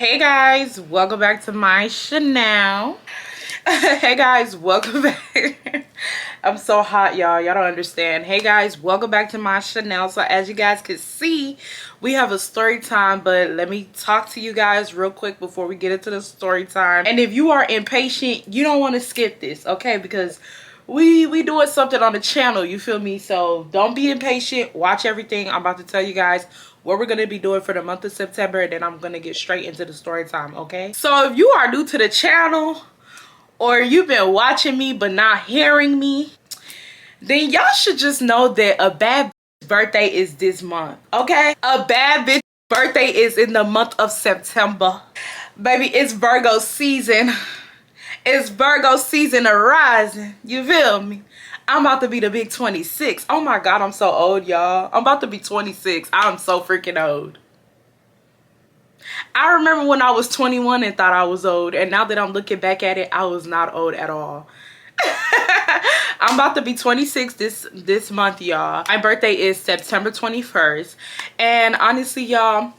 Hey guys, welcome back to my channel. Hey guys, welcome back. I'm so hot, y'all don't understand. Hey guys, welcome back to my channel. So as you guys can see, we have a story time, but let me talk to you guys real quick before we get into the story time. And if you are impatient, you don't want to skip this, okay? Because we doing something on the channel, you feel me? So don't be impatient, watch everything. I'm about to tell you guys what we're going to be doing for the month of September, and then I'm going to get straight into the story time, okay? So if you are new to the channel, or you've been watching me but not hearing me, then y'all should just know that a bad bitch birthday is this month, okay? A bad bitch birthday is in the month of September. Baby, it's Virgo season. It's Virgo season arising. You feel me? I'm about to be the big 26. Oh my God, I'm so old, y'all. I'm about to be 26. I'm so freaking old. I remember when I was 21 and thought I was old, and now that I'm looking back at it, I was not old at all. I'm about to be 26 this month, y'all. My birthday is September 21st, and honestly, y'all,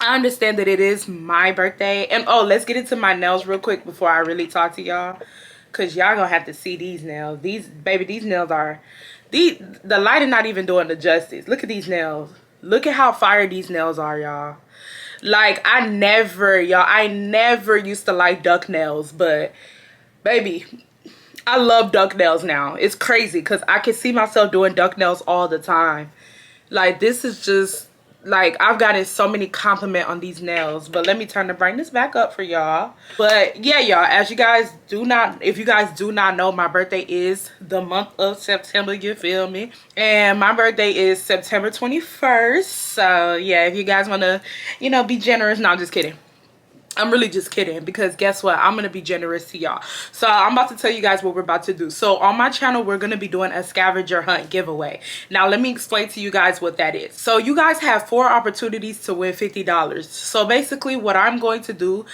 I understand that it is my birthday. And oh, let's get into my nails real quick before I really talk to y'all, because y'all gonna have to see these nails. These nails are, the light is not even doing the justice. Look at these nails. Look at how fire these nails are, y'all. Like, I never used to like duck nails, but baby, I love duck nails now. It's crazy because I can see myself doing duck nails all the time. Like, this is just, like, I've gotten so many compliments on these nails. But let me turn the brightness back up for y'all. But yeah, y'all, as you guys do not, if you guys do not know, my birthday is the month of September, you feel me? And my birthday is September 21st. So yeah, if you guys want to, you know, be generous. No, I'm just kidding. I'm really just kidding, because guess what? I'm going to be generous to y'all. So I'm about to tell you guys what we're about to do. So on my channel, we're going to be doing a scavenger hunt giveaway. Now, let me explain to you guys what that is. So you guys have 4 opportunities to win $50. So basically what I'm going to do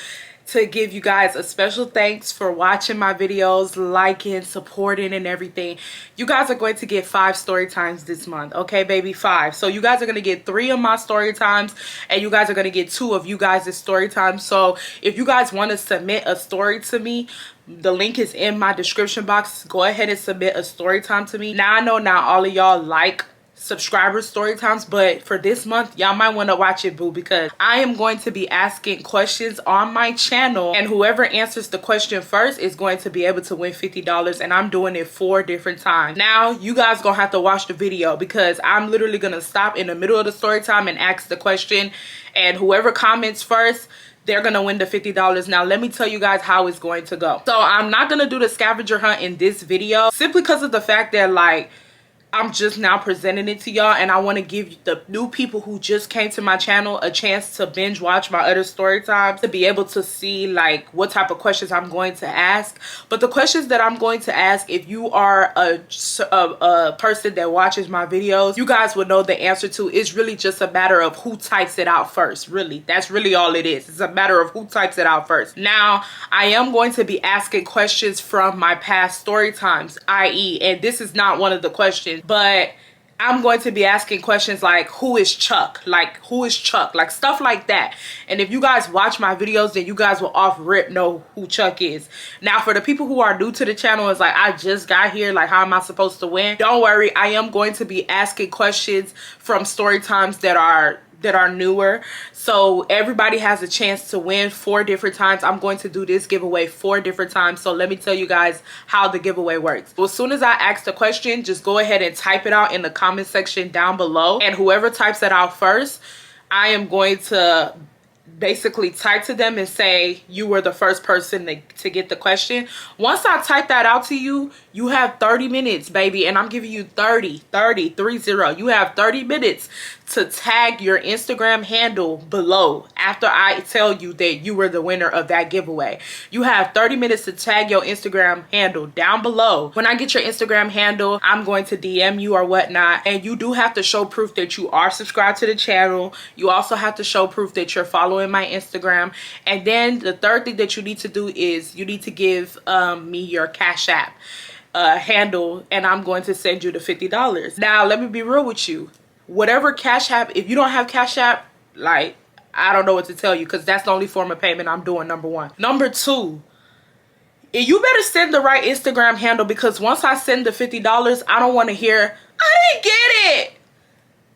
to give you guys a special thanks for watching my videos, liking, supporting, and everything. You guys are going to get 5 story times this month, okay, baby? 5. So you guys are going to get 3 of my story times, and you guys are going to get 2 of you guys' story times. So if you guys want to submit a story to me, the link is in my description box. Go ahead and submit a story time to me. Now, I know not all of y'all like subscriber story times, but for this month, y'all might want to watch it, boo, because I am going to be asking questions on my channel, and whoever answers the question first is going to be able to win $50, and I'm doing it 4 different times. Now you guys gonna have to watch the video, because I'm literally gonna stop in the middle of the story time and ask the question, and whoever comments first, they're gonna win the $50. Now let me tell you guys how it's going to go. So I'm not gonna do the scavenger hunt in this video, simply because of the fact that, like, I'm just now presenting it to y'all, and I want to give the new people who just came to my channel a chance to binge watch my other story times, to be able to see like what type of questions I'm going to ask. But the questions that I'm going to ask, if you are a person that watches my videos, you guys will know the answer to. It's really just a matter of who types it out first. Really, that's really all it is. It's a matter of who types it out first. Now, I am going to be asking questions from my past story times, i.e., and this is not one of the questions, but I'm going to be asking questions like, who is Chuck? Like, who is Chuck? Like, stuff like that. And if you guys watch my videos, then you guys will off rip know who Chuck is. Now, for the people who are new to the channel, it's like, I just got here, like, how am I supposed to win? Don't worry, I am going to be asking questions from story times that are newer, so everybody has a chance to win 4 different times. I'm going to do this giveaway 4 different times. So let me tell you guys how the giveaway works. Well, as soon as I ask the question, just go ahead and type it out in the comment section down below, and whoever types it out first, I am going to basically type to them and say you were the first person to get the question. Once I type that out to you, you have 30 minutes, baby, and I'm giving you 30. You have 30 minutes to tag your Instagram handle below after I tell you that you were the winner of that giveaway. You have 30 minutes to tag your Instagram handle down below. When I get your Instagram handle, I'm going to DM you or whatnot, and you do have to show proof that you are subscribed to the channel. You also have to show proof that you're following my Instagram. And then the third thing that you need to do is you need to give me your Cash App handle, and I'm going to send you the $50. Now, let me be real with you. Whatever Cash App, if you don't have Cash App, like, I don't know what to tell you, because that's the only form of payment I'm doing, number one. Number two, you better send the right Instagram handle, because once I send the $50, I don't want to hear, I didn't get it.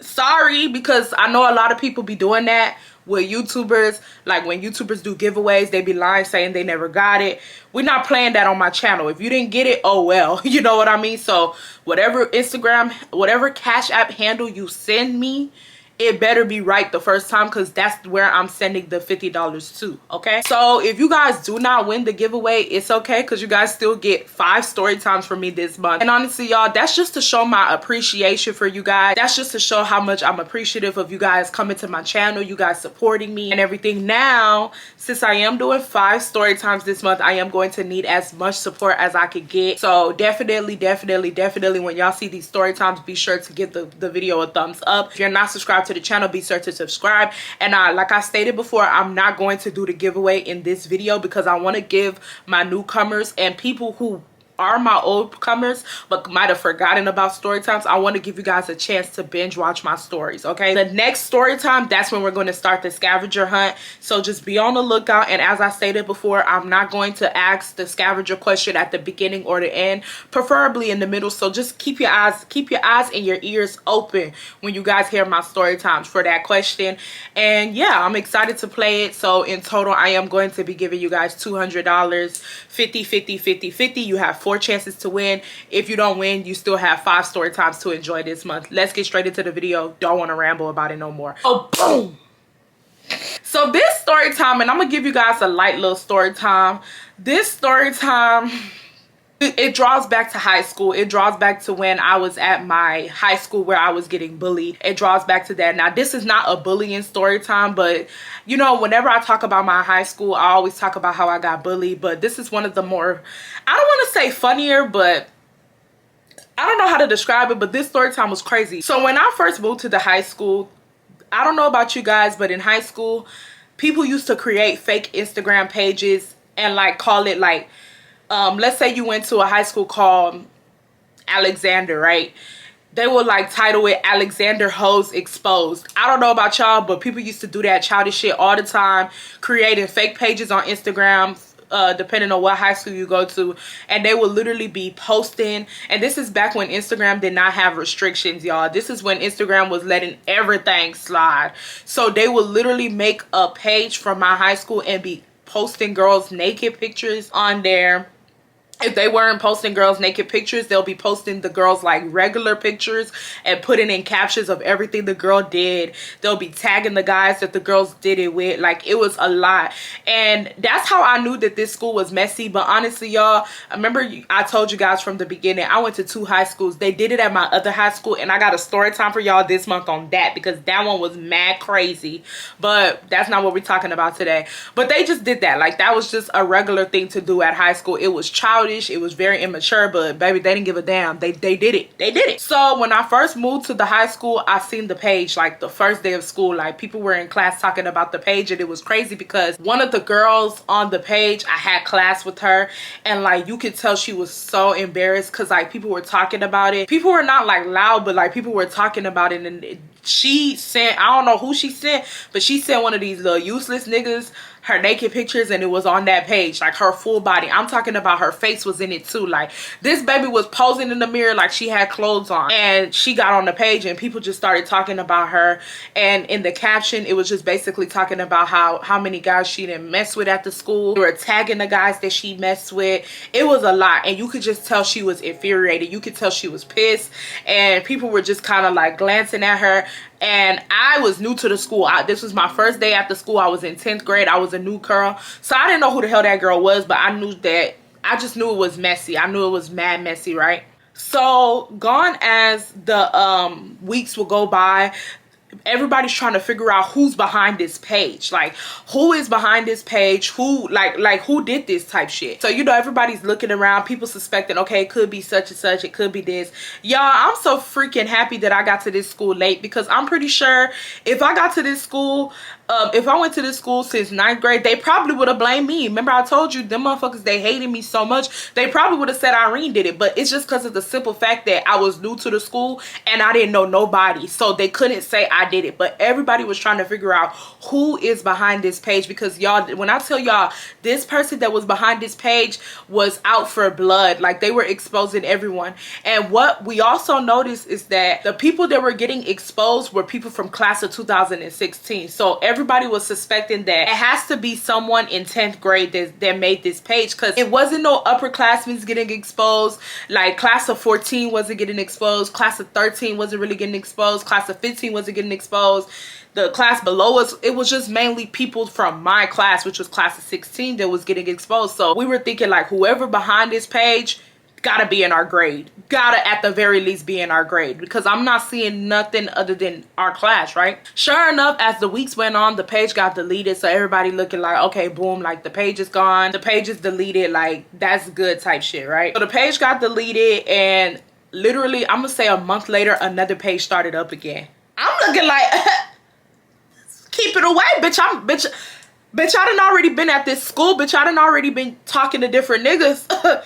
Sorry, because I know a lot of people be doing that with YouTubers. Like when YouTubers do giveaways, they be lying saying they never got it. We're not playing that on my channel. If you didn't get it, oh well. You know what I mean? So whatever Instagram, whatever Cash App handle you send me, it better be right the first time, because that's where I'm sending the $50 to, okay? So if you guys do not win the giveaway, it's okay, because you guys still get 5 story times from me this month. And honestly, y'all, that's just to show my appreciation for you guys. That's just to show how much I'm appreciative of you guys coming to my channel, you guys supporting me and everything. Now, since I am doing 5 story times this month, I am going to need as much support as I could get. So definitely, when y'all see these story times, be sure to give the video a thumbs up. If you're not subscribed to the channel, be sure to subscribe. And like I stated before, I'm not going to do the giveaway in this video, because I want to give my newcomers and people who are my old comers but might have forgotten about story times, I want to give you guys a chance to binge watch my stories, okay? The next story time, that's when we're going to start the scavenger hunt. So just be on the lookout. And as I stated before, I'm not going to ask the scavenger question at the beginning or the end, preferably in the middle. So just keep your eyes and your ears open when you guys hear my story times for that question. And yeah, I'm excited to play it. So in total, I am going to be giving you guys $200, 50, 50, 50, 50. You have 4 chances to win. If you don't win, you still have 5 story times to enjoy this month. Let's get straight into the video. Don't want to ramble about it no more. Oh, boom. So this story time, and I'm gonna give you guys a light little story time. This story time, it draws back to high school. It draws back to when I was at my high school where I was getting bullied. It draws back to that. Now, this is not a bullying story time, but you know, whenever I talk about my high school, I always talk about how I got bullied. But this is one of the more, I don't want to say funnier, but I don't know how to describe it, but this story time was crazy. So when I first moved to the high school, I don't know about you guys, but in high school, people used to create fake Instagram pages and like call it like, let's say you went to a high school called Alexander, right? They would like title it Alexander Hoes Exposed. I don't know about y'all, but people used to do that childish shit all the time, creating fake pages on Instagram, depending on what high school you go to, and they would literally be posting. And this is back when Instagram did not have restrictions, y'all. This is when Instagram was letting everything slide. So they would literally make a page from my high school and be posting girls' naked pictures on there. If they weren't posting girls' naked pictures, they'll be posting the girls' like regular pictures and putting in captions of everything the girl did. They'll be tagging the guys that the girls did it with. Like, it was a lot. And that's how I knew that this school was messy. But honestly, y'all, I remember I told you guys from the beginning, I went to 2 high schools. They did it at my other high school, and I got a story time for y'all this month on that, because that one was mad crazy. But that's not what we're talking about today. But they just did that. Like, that was just a regular thing to do at high school. It was childish. It was very immature, but baby, they didn't give a damn. They did it. They did it. So when I first moved to the high school, I seen the page like the first day of school. Like, people were in class talking about the page, and it was crazy because one of the girls on the page, I had class with her, and like you could tell she was so embarrassed because like people were talking about it. People were not like loud, but like people were talking about it. And she sent, I don't know who she sent, but she sent one of these little useless niggas her naked pictures, and it was on that page, like her full body. I'm talking about her face was in it too. Like, this baby was posing in the mirror like she had clothes on, and she got on the page and people just started talking about her. And in the caption, it was just basically talking about how many guys she didn't mess with at the school. They were tagging the guys that she messed with. It was a lot, and you could just tell she was infuriated. You could tell she was pissed, and people were just kind of like glancing at her. And I was new to the school. This was my first day at the school. I was in 10th grade. I was a new girl. So I didn't know who the hell that girl was, but I just knew it was messy. I knew it was mad messy, right? So gone as the weeks will go by, everybody's trying to figure out who's behind this page. Like, who is behind this page? Who like who did this type shit? So, you know, everybody's looking around, people suspecting, okay, it could be such and such, it could be this. Y'all, I'm so freaking happy that I got to this school late, because I'm pretty sure if I got to this school if I went to this school since 9th grade, they probably would have blamed me. Remember I told you, them motherfuckers, they hated me so much, they probably would have said Irene did it. But it's just because of the simple fact that I was new to the school and I didn't know nobody, so they couldn't say I did it. But everybody was trying to figure out who is behind this page, because y'all, when I tell y'all, this person that was behind this page was out for blood. Like, they were exposing everyone. And what we also noticed is that the people that were getting exposed were people from class of 2016. So everybody was suspecting that it has to be someone in 10th grade that made this page, because it wasn't no upperclassmen getting exposed. Like, class of 14 wasn't getting exposed, class of 13 wasn't really getting exposed, class of 15 wasn't getting exposed. The class below us, it was just mainly people from my class, which was class of 16, that was getting exposed. So we were thinking, like, whoever behind this page gotta be in our grade, gotta at the very least be in our grade, because I'm not seeing nothing other than our class, right? Sure enough, as the weeks went on, the page got deleted. So everybody looking like, okay, boom, like the page is gone, the page is deleted, like that's good type shit, right? So the page got deleted, and literally, I'm gonna say a month later, another page started up again. I'm looking like keep it away, bitch. Bitch, I done already been at this school. Bitch, I done already been talking to different niggas.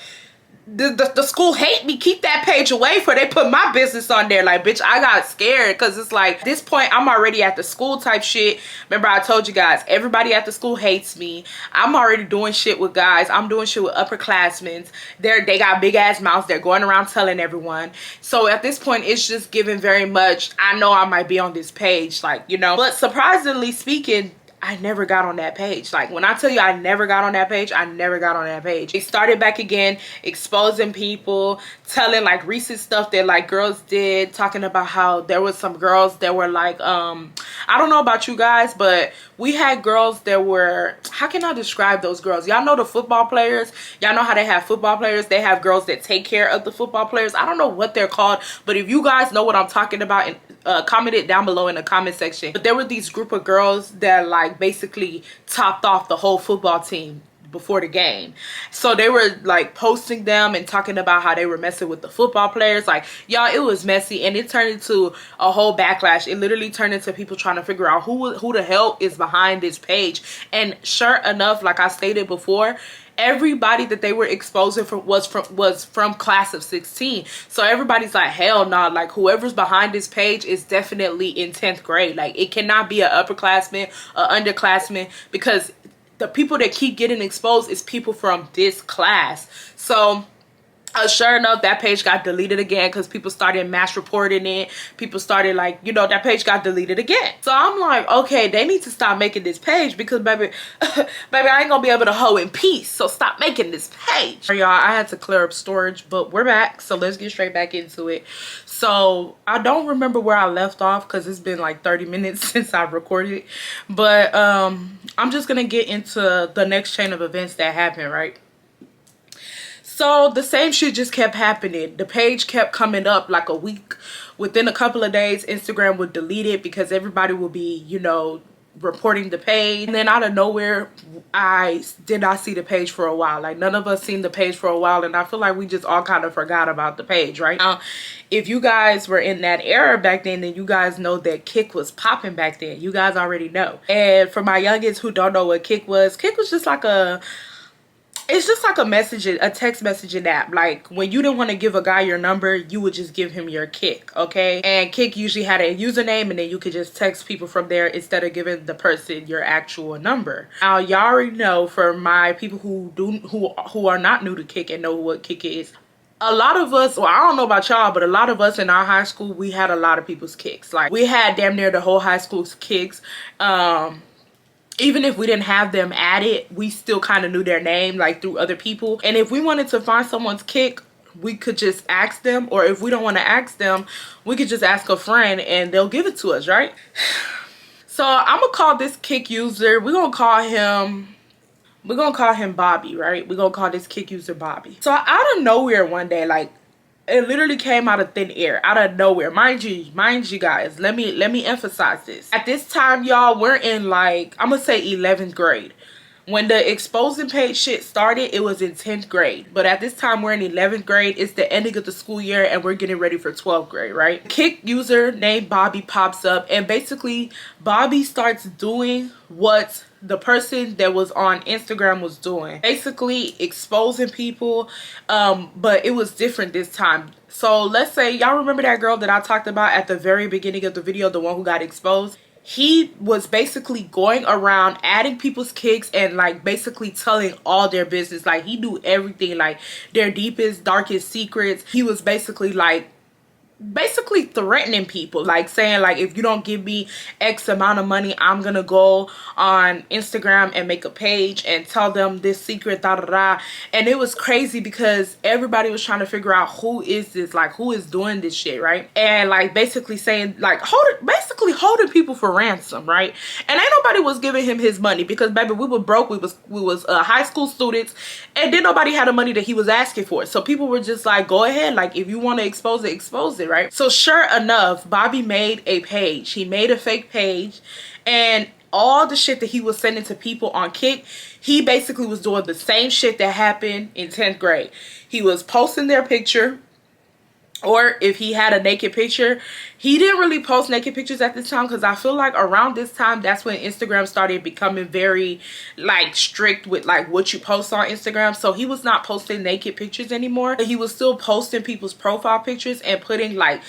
The school hate me. Keep that page away before they put my business on there. Like, bitch, I got scared, because it's like, at this point, I'm already at the school type shit. Remember I told you guys, everybody at the school hates me. I'm already doing shit with guys. I'm doing shit with upperclassmen. They got big ass mouths. They're going around telling everyone. So at this point, it's just giving very much, I know I might be on this page, like, you know. But surprisingly speaking, I never got on that page. Like, when I tell you I never got on that page, I never got on that page. They started back again, exposing people, telling like recent stuff that like girls did, talking about how there was some girls that were like, I don't know about you guys, but we had girls that were, how can I describe those girls? Y'all know the football players? Y'all know how they have football players? They have girls that take care of the football players. I don't know what they're called, but if you guys know what I'm talking about, and comment it down below in the comment section. But there were these group of girls that like basically topped off the whole football team before the game. So they were like posting them and talking about how they were messing with the football players. Like, y'all, it was messy, and it turned into a whole backlash. It literally turned into people trying to figure out who the hell is behind this page. And sure enough, like I stated before, everybody that they were exposing was from class of 16. So everybody's like, hell nah, like whoever's behind this page is definitely in 10th grade. Like, it cannot be an upperclassman, an underclassman, because the people that keep getting exposed is people from this class. So sure enough, that page got deleted again, because people started mass reporting it. People started like, you know, that page got deleted again. So I'm like, okay, they need to stop making this page, because baby, baby, I ain't gonna be able to hoe in peace. So stop making this page. Y'all, I had to clear up storage, but we're back. So let's get straight back into it. So I don't remember where I left off, because it's been like 30 minutes since I recorded. But I'm just gonna get into the next chain of events that happened, right? So the same shit just kept happening. The page kept coming up like a week. Within a couple of days, Instagram would delete it, because everybody would be, you know, reporting the page. And then out of nowhere, I did not see the page for a while. Like, none of us seen the page for a while, and I feel like we just all kind of forgot about the page, right? Now, if you guys were in that era back then you guys know that Kik was popping back then. You guys already know. And for my youngins who don't know what Kik was just like a, it's just like a text messaging app. Like, when you didn't want to give a guy your number, you would just give him your Kik, okay? And Kik usually had a username, and then you could just text people from there instead of giving the person your actual number. Now, y'all already know, for my people who are not new to Kik and know what Kik is, a lot of us, well, I don't know about y'all, but a lot of us in our high school, we had a lot of people's Kiks. Like, we had damn near the whole high school's Kiks. Even if we didn't have them added, we still kind of knew their name, like, through other people. And if we wanted to find someone's Kik, we could just ask them. Or if we don't want to ask them, we could just ask a friend and they'll give it to us, right? So I'm gonna call this Kik user, we're gonna call him Bobby, right? We're gonna call this Kik user Bobby. So out of nowhere one day, like, it literally came out of thin air, out of nowhere. Mind you guys, let me emphasize this. At this time, y'all, we're in, like, I'm gonna say 11th grade. When the exposing page shit started, it was in 10th grade. But at this time, we're in 11th grade. It's the ending of the school year and we're getting ready for 12th grade, right? Kick user named Bobby pops up, and basically Bobby starts doing what the person that was on Instagram was doing. Basically exposing people, but it was different this time. So let's say y'all remember that girl that I talked about at the very beginning of the video, the one who got exposed? He was basically going around adding people's kicks and like basically telling all their business. Like he knew everything, like their deepest, darkest secrets. He was basically threatening people, like saying like, if you don't give me X amount of money, I'm gonna go on Instagram and make a page and tell them this secret, da da da. And it was crazy because everybody was trying to figure out who is this, like who is doing this shit, right? And like basically saying like holding people for ransom, right? And ain't nobody was giving him his money because baby, we were broke. We was high school students, and then nobody had the money that he was asking for. So people were just like, go ahead, like if you want to expose it, right? So sure enough, Bobby made a page. He made a fake page, and all the shit that he was sending to people on Kick, he basically was doing the same shit that happened in 10th grade. He was posting their picture, or if he had a naked picture. He didn't really post naked pictures at this time because I feel like around this time, that's when Instagram started becoming very like strict with like what you post on Instagram. So he was not posting naked pictures anymore. He was still posting people's profile pictures and putting like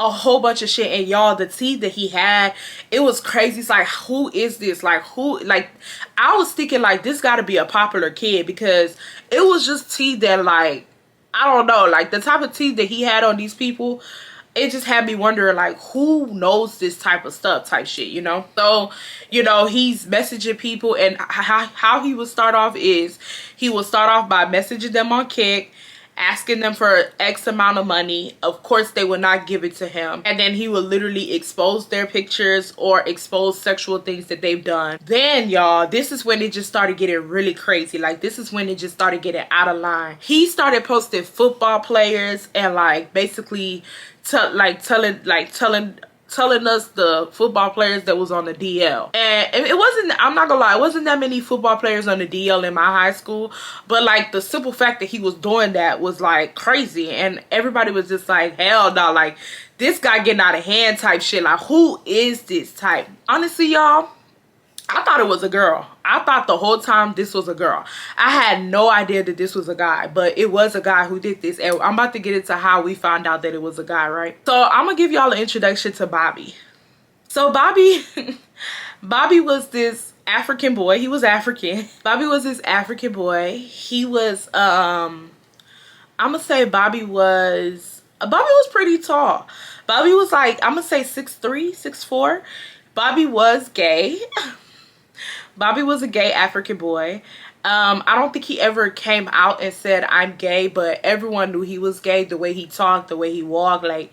a whole bunch of shit. And y'all, the tea that he had, it was crazy. It's like, who is this? Like who? Like I was thinking like this gotta be a popular kid, because it was just tea that like, I don't know, like the type of tea that he had on these people, it just had me wondering like who knows this type of stuff type shit, you know? So, you know, he's messaging people, and how he would start off is he would start off by messaging them on Kick, asking them for X amount of money. Of course they would not give it to him, and then he would literally expose their pictures or expose sexual things that they've done. Then y'all, this is when it just started getting really crazy. Like this is when it just started getting out of line. He started posting football players and like basically telling us the football players that was on the DL. And it wasn't, I'm not gonna lie, it wasn't that many football players on the DL in my high school, but like the simple fact that he was doing that was like crazy, and everybody was just like, hell no, like this guy getting out of hand type shit. Like who is this type? Honestly y'all, I thought it was a girl. I thought the whole time this was a girl. I had no idea that this was a guy, but it was a guy who did this. And I'm about to get into how we found out that it was a guy, right? So I'm gonna give y'all an introduction to Bobby. So Bobby was this African boy. He was African. Bobby was this African boy. He was I'm gonna say Bobby was pretty tall. Bobby was like, I'm gonna say 6'3", 6'4". Bobby was gay. Bobby was a gay African boy. I don't think he ever came out and said I'm gay, but everyone knew he was gay. The way he talked, the way he walked, like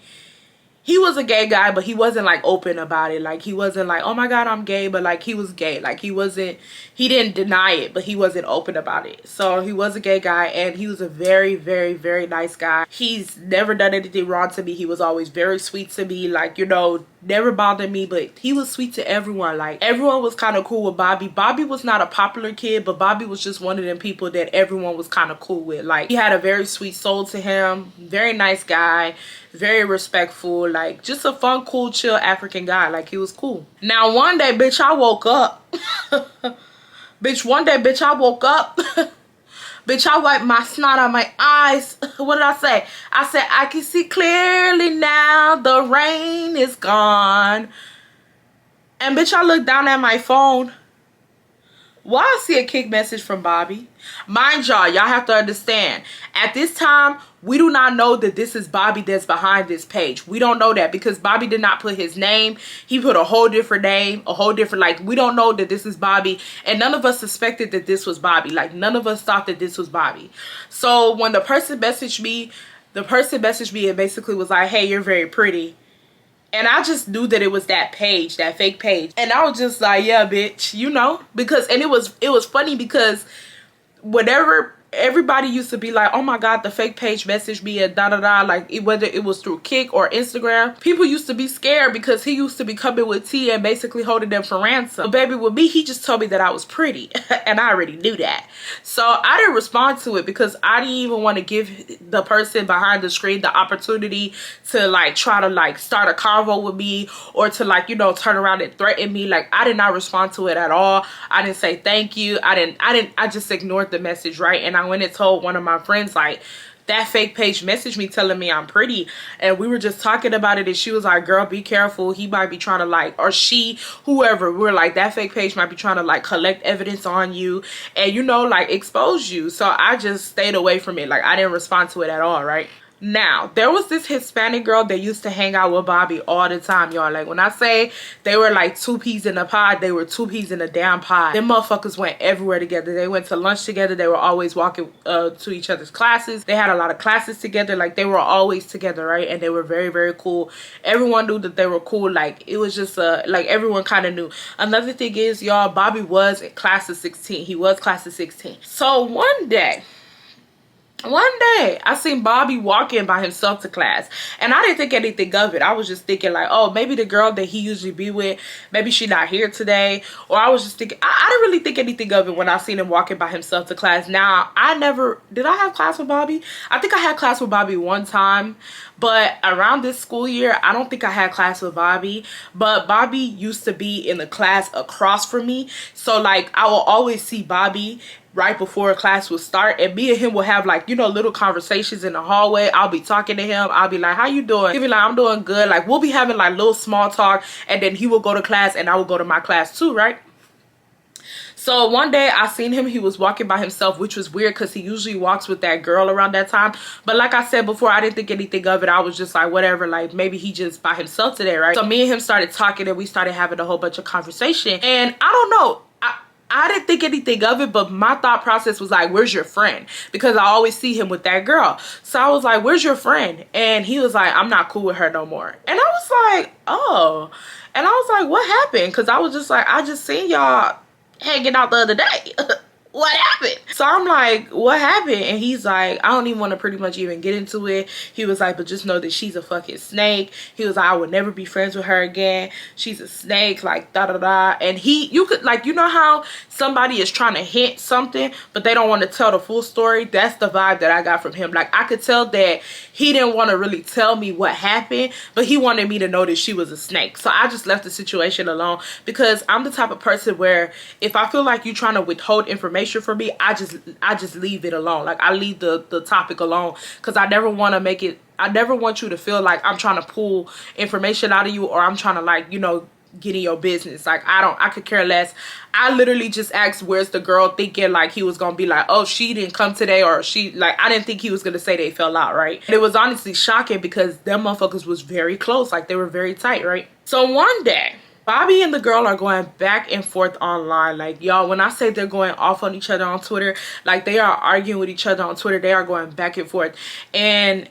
he was a gay guy, but he wasn't like open about it. Like he wasn't like, oh my god, I'm gay, but like he was gay. Like he didn't deny it, but he wasn't open about it. So he was a gay guy, and he was a very, very, very nice guy. He's never done anything wrong to me. He was always very sweet to me, like, you know, never bothered me, but he was sweet to everyone. Like everyone was kind of cool with Bobby. Bobby was not a popular kid, but Bobby was just one of them people that everyone was kind of cool with. Like he had a very sweet soul to him, very nice guy, very respectful, like just a fun, cool, chill African guy. Like he was cool. Now one day, bitch, I woke up. One day, bitch, I woke up. Bitch, I wiped my snot on my eyes. What did I say? I said, I can see clearly now, the rain is gone. And bitch, I looked down at my phone. Why I see a Kick message from Bobby? Mind y'all have to understand, at this time, we do not know that this is Bobby that's behind this page. We don't know that because Bobby did not put his name. He put a whole different name, a whole different, like, we don't know that this is Bobby. And none of us suspected that this was Bobby. Like, none of us thought that this was Bobby. So when the person messaged me and basically was like, hey, you're very pretty. And I just knew that it was that page, that fake page. And I was just like, yeah, bitch, you know, because, and it was funny because whenever everybody used to be like, oh my god, the fake page messaged me and da da da, like whether it was through Kick or Instagram, people used to be scared because he used to be coming with tea and basically holding them for ransom. But baby, with me, he just told me that I was pretty and I already knew that. So I didn't respond to it because I didn't even want to give the person behind the screen the opportunity to like try to like start a convo with me or to like, you know, turn around and threaten me. Like, I did not respond to it at all. I didn't say thank you. I just ignored the message, right? And I went and told one of my friends, like, that fake page messaged me telling me I'm pretty, and we were just talking about it, and she was like, girl, be careful, he might be trying to like, or she, whoever, we're like, that fake page might be trying to like collect evidence on you and, you know, like expose you. So I just stayed away from it. Like, I didn't respond to it at all, right? Now, there was this Hispanic girl that used to hang out with Bobby all the time, y'all. Like, when I say they were like two peas in a pod, they were two peas in a damn pod. Them motherfuckers went everywhere together. They went to lunch together. They were always walking to each other's classes. They had a lot of classes together. Like, they were always together, right? And they were very, very cool. Everyone knew that they were cool. Like, it was just like everyone kind of knew. Another thing is, y'all, Bobby was in class of 16. He was class of 16. So one day I seen Bobby walking by himself to class, and I didn't think anything of it. I was just thinking like, oh, maybe the girl that he usually be with, maybe she not here today. Or I was just thinking, I didn't really think anything of it when I seen him walking by himself to class. Now, did I have class with Bobby? I think I had class with Bobby one time, but around this school year, I don't think I had class with Bobby. But Bobby used to be in the class across from me, so like I will always see Bobby right before class would start, and me and him will have like, you know, little conversations in the hallway. I'll be talking to him. I'll be like, how you doing? He'll be like, I'm doing good. Like, we'll be having like little small talk, and then he will go to class and I will go to my class too, right? So one day I seen him, he was walking by himself, which was weird because he usually walks with that girl around that time. But like I said before, I didn't think anything of it. I was just like, whatever, like maybe he just by himself today, right? So me and him started talking, and we started having a whole bunch of conversation, and I don't know, I didn't think anything of it, but my thought process was like, where's your friend? Because I always see him with that girl. So I was like, where's your friend? And he was like, I'm not cool with her no more. And I was like, oh. And I was like, what happened? Because I was just like, I just seen y'all hanging out the other day. What happened? So I'm like, what happened? And he's like, I don't even want to pretty much even get into it. He was like, but just know that she's a fucking snake. He was like, I would never be friends with her again. She's a snake, like da da da. And you could, like, you know how somebody is trying to hint something, but they don't want to tell the full story? That's the vibe that I got from him. Like, I could tell that he didn't want to really tell me what happened, but he wanted me to know that she was a snake. So I just left the situation alone, because I'm the type of person where if I feel like you're trying to withhold information from me, I just leave it alone. Like, I leave the topic alone, because I never want to make it, I never want you to feel like I'm trying to pull information out of you, or I'm trying to, like, you know, get in your business. Like, I could care less. I literally just asked, where's the girl, thinking like he was gonna be like, oh, she didn't come today, or she, like, I didn't think he was gonna say they fell out, right? And it was honestly shocking because them motherfuckers was very close. Like, they were very tight, right? So one day, Bobby and the girl are going back and forth online. Like, y'all, when I say they're going off on each other on Twitter, like, they are arguing with each other on Twitter. They are going back and forth. And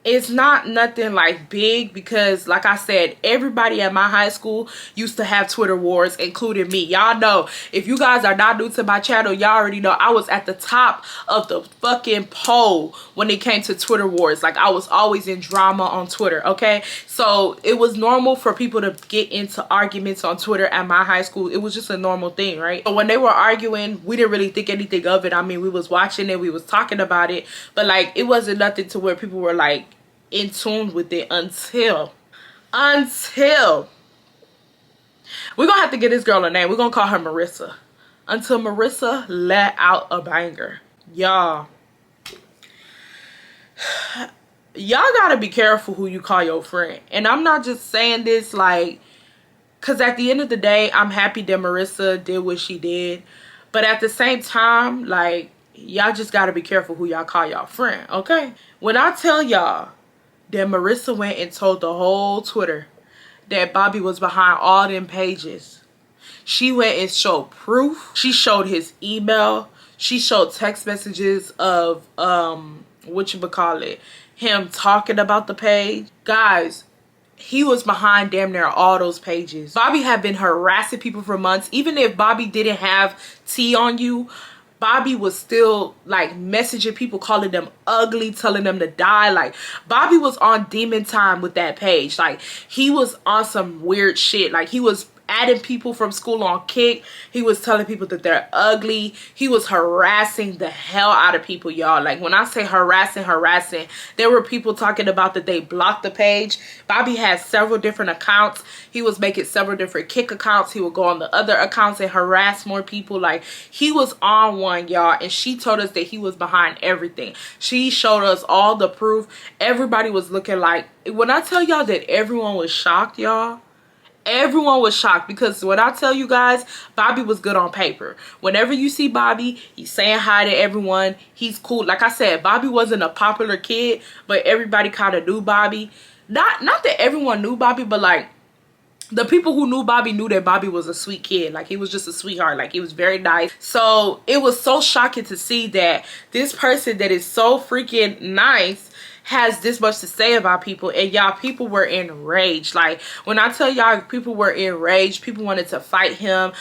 it's not nothing like big, because like I said, everybody at my high school used to have Twitter wars, including me. Y'all know, if you guys are not new to my channel, y'all already know I was at the top of the fucking poll when it came to Twitter wars. Like, I was always in drama on Twitter, okay? So it was normal for people to get into arguments on Twitter at my high school. It was just a normal thing, right? But when they were arguing, we didn't really think anything of it. I mean, we was watching it, we was talking about it, but like, it wasn't nothing to where people were like in tune with it until we're gonna have to get this girl a name. We're gonna call her Marissa, until Marissa let out a banger. Y'all gotta be careful who you call your friend. And I'm not just saying this like, because at the end of the day, I'm happy that Marissa did what she did, but at the same time, like, y'all just gotta be careful who y'all call y'all friend, okay? When I tell y'all that Marissa went and told the whole Twitter that Bobby was behind all them pages, she went and showed proof. She showed his email. She showed text messages of him talking about the page. Guys, he was behind damn near all those pages. Bobby had been harassing people for months. Even if Bobby didn't have tea on you, Bobby was still like messaging people, calling them ugly, telling them to die. Like, Bobby was on demon time with that page. Like, he was on some weird shit. Like, he was adding people from school on Kick. He was telling people that they're ugly. He was harassing the hell out of people, y'all. Like, when I say harassing, there were people talking about that they blocked the page. Bobby had several different accounts. He was making several different Kick accounts. He would go on the other accounts and harass more people. Like, he was on one, y'all, and she told us that he was behind everything. She showed us all the proof. Everybody was looking like, when I tell y'all that everyone was shocked, y'all, everyone was shocked, because when I tell you guys, Bobby was good on paper. Whenever you see Bobby, he's saying hi to everyone. He's cool. Like I said, Bobby wasn't a popular kid, but everybody kind of knew Bobby. Not that everyone knew Bobby, but like, the people who knew Bobby knew that Bobby was a sweet kid. Like, he was just a sweetheart. Like, he was very nice. So it was so shocking to see that this person that is so freaking nice has this much to say about people. And y'all, people were enraged. Like, when I tell y'all, people were enraged. People wanted to fight him.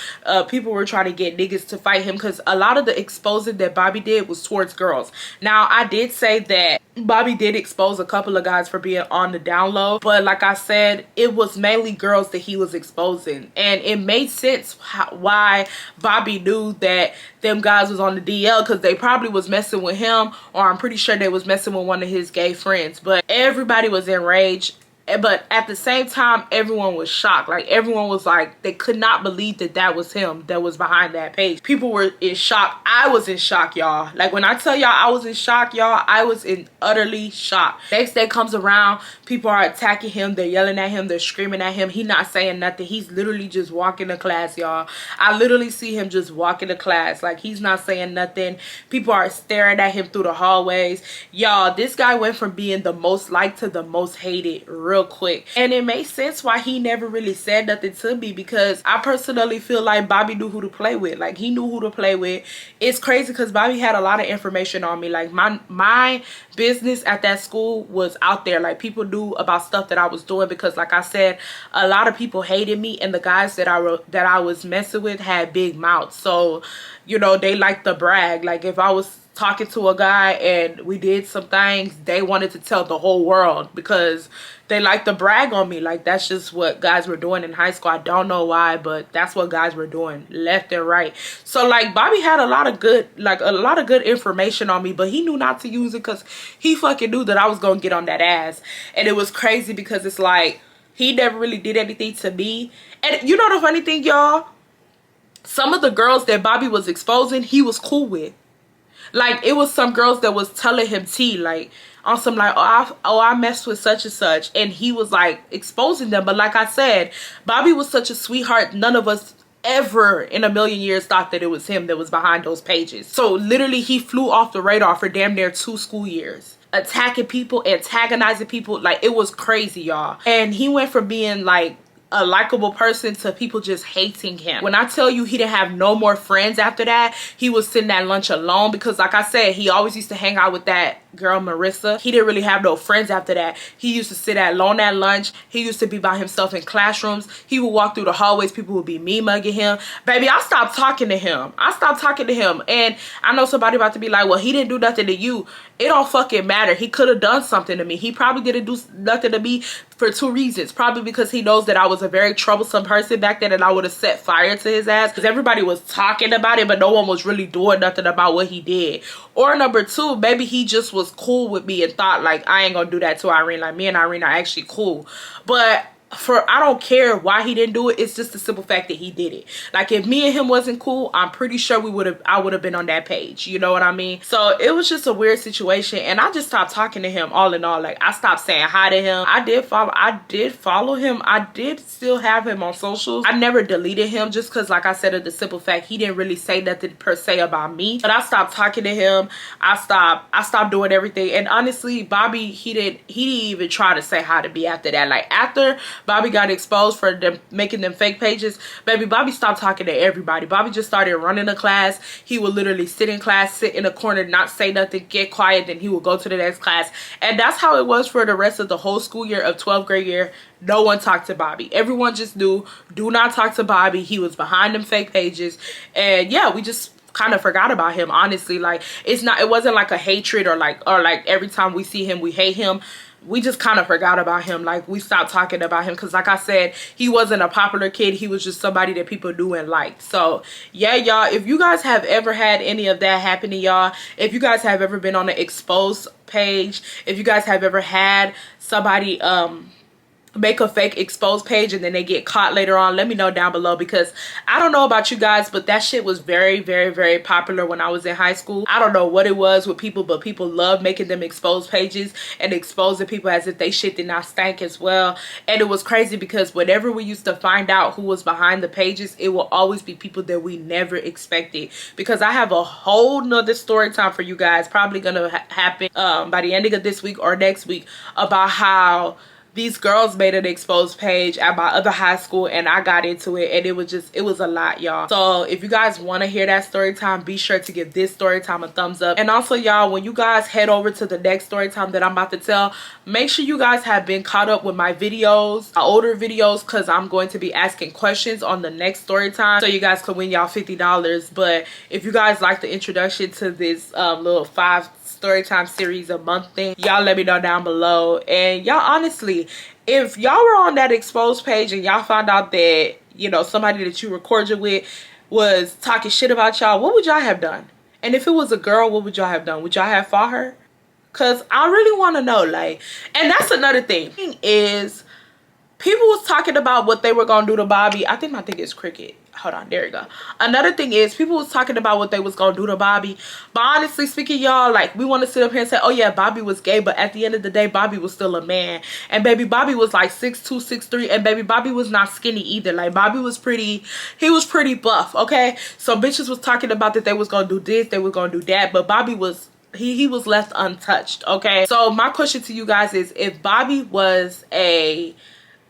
People were trying to get niggas to fight him, because a lot of the exposing that Bobby did was towards girls. Now, I did say that Bobby did expose a couple of guys for being on the down low, but like I said, it was mainly girls that he was exposing. And it made sense why Bobby knew that them guys was on the DL, because they probably was messing with him, or I'm pretty sure they was messing with one of his gay friends. But everybody was enraged. But at the same time, everyone was shocked. Like, everyone was like, they could not believe that that was him that was behind that page. People were in shock. I was in shock, y'all. Like, when I tell y'all I was in shock, y'all, I was in utterly shock. Next day comes around, people are attacking him. They're yelling at him. They're screaming at him. He's not saying nothing. He's literally just walking to class, y'all. I literally see him just walking to class. Like, he's not saying nothing. People are staring at him through the hallways. Y'all, this guy went from being the most liked to the most hated real quick. And it makes sense why he never really said nothing to me, because I personally feel like Bobby knew who to play with. Like, he knew who to play with. It's crazy because Bobby had a lot of information on me. Like, my business at that school was out there. Like, people knew about stuff that I was doing, because like I said, a lot of people hated me, and the guys that I was messing with had big mouths. So, you know, they liked to brag. Like, if I was talking to a guy and we did some things, they wanted to tell the whole world, because they like to brag on me. Like, that's just what guys were doing in high school. I don't know why, but that's what guys were doing left and right. So like, Bobby had a lot of good information on me, but he knew not to use it, because he fucking knew that I was gonna get on that ass. And it was crazy, because it's like, he never really did anything to me. And you know the funny thing, y'all, some of the girls that Bobby was exposing, he was cool with. Like, it was some girls that was telling him tea, like, on some like, I messed with such and such, and he was like exposing them. But like I said, Bobby was such a sweetheart. None of us ever in a million years thought that it was him that was behind those pages. So literally, he flew off the radar for damn near 2 school years, attacking people, antagonizing people. Like, it was crazy, y'all. And he went from being like a likable person to people just hating him. When I tell you he didn't have no more friends after that, he was sitting at lunch alone, because like I said, he always used to hang out with that girl Marissa. He didn't really have no friends after that. He used to sit alone at lunch. He used to be by himself in classrooms. He would walk through the hallways. People would be me mugging him. Baby, I stopped talking to him. And I know somebody about to be like, well, he didn't do nothing to you. It don't fucking matter. He could have done something to me. He probably didn't do nothing to me for 2 reasons. Probably because he knows that I was a very troublesome person back then, and I would have set fire to his ass, because everybody was talking about it, but no one was really doing nothing about what he did. Or number 2, maybe he just was cool with me and thought like, I ain't gonna do that to Irene. Like, me and Irene are actually cool. But I don't care why he didn't do it. It's just the simple fact that he did it. Like, if me and him wasn't cool, I'm pretty sure I would have been on that page. You know what I mean? So it was just a weird situation, and I just stopped talking to him all in all. Like, I stopped saying hi to him. I did follow him. I did still have him on socials. I never deleted him, just because, like I said, of the simple fact he didn't really say nothing per se about me. But I stopped talking to him. I stopped doing everything. And honestly, Bobby, he didn't even try to say hi to me after that. Like, after Bobby got exposed for them making them fake pages, baby, Bobby stopped talking to everybody. Bobby just started running the class. He would literally sit in class, sit in a corner, not say nothing, get quiet, then he would go to the next class. And that's how it was for the rest of the whole school year of 12th grade year. No one talked to Bobby. Everyone just knew, do not talk to Bobby. He was behind them fake pages. And yeah, we just kind of forgot about him, honestly. Like, it wasn't like a hatred or like every time we see him we hate him. We just kind of forgot about him. Like, we stopped talking about him because, like I said, he wasn't a popular kid. He was just somebody that people knew and liked. So yeah, y'all, if you guys have ever had any of that happen to y'all, if you guys have ever been on the exposed page, if you guys have ever had somebody make a fake exposed page and then they get caught later on, let me know down below, because I don't know about you guys, but that shit was very, very, very popular when I was in high school. I don't know what it was with people, but people love making them exposed pages and exposing people as if they shit did not stank as well. And it was crazy because whenever we used to find out who was behind the pages, it will always be people that we never expected. Because I have a whole nother story time for you guys, probably gonna happen by the ending of this week or next week, about how these girls made an exposed page at my other high school, and I got into it, and it was a lot, y'all. So if you guys want to hear that story time, be sure to give this story time a thumbs up. And also, y'all, when you guys head over to the next story time that I'm about to tell, make sure you guys have been caught up with my videos, my older videos, because I'm going to be asking questions on the next story time, so you guys can win y'all $50. But if you guys like the introduction to this little 5 Storytime series a month thing, y'all let me know down below. And y'all, honestly, if y'all were on that exposed page and y'all found out that, you know, somebody that you recorded with was talking shit about y'all, what would y'all have done? And if it was a girl, what would y'all have done? Would y'all have fought her? Because I really want to know, like, and that's another thing is, people was talking about what they were gonna do to Bobby. I think my thing is cricket. Hold on, there you go. Another thing is, people was talking about what they was gonna do to Bobby. But honestly speaking, y'all, like, we want to sit up here and say, oh yeah, Bobby was gay, but at the end of the day, Bobby was still a man. And baby Bobby was like 6'2", 6'3", and baby Bobby was not skinny either. Like, Bobby was pretty, he was pretty buff, okay? So bitches was talking about that they was gonna do this, they was gonna do that, but Bobby was, he was left untouched, okay? So my question to you guys is, if Bobby was a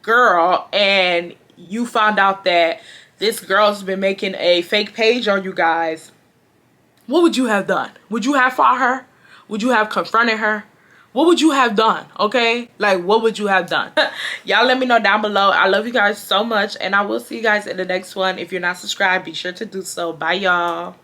girl and you found out that this girl's been making a fake page on you guys, what would you have done? Would you have fought her? Would you have confronted her? What would you have done? Okay, like, what would you have done? Y'all let me know down below. I love you guys so much, and I will see you guys in the next one. If you're not subscribed, be sure to do so. Bye, y'all.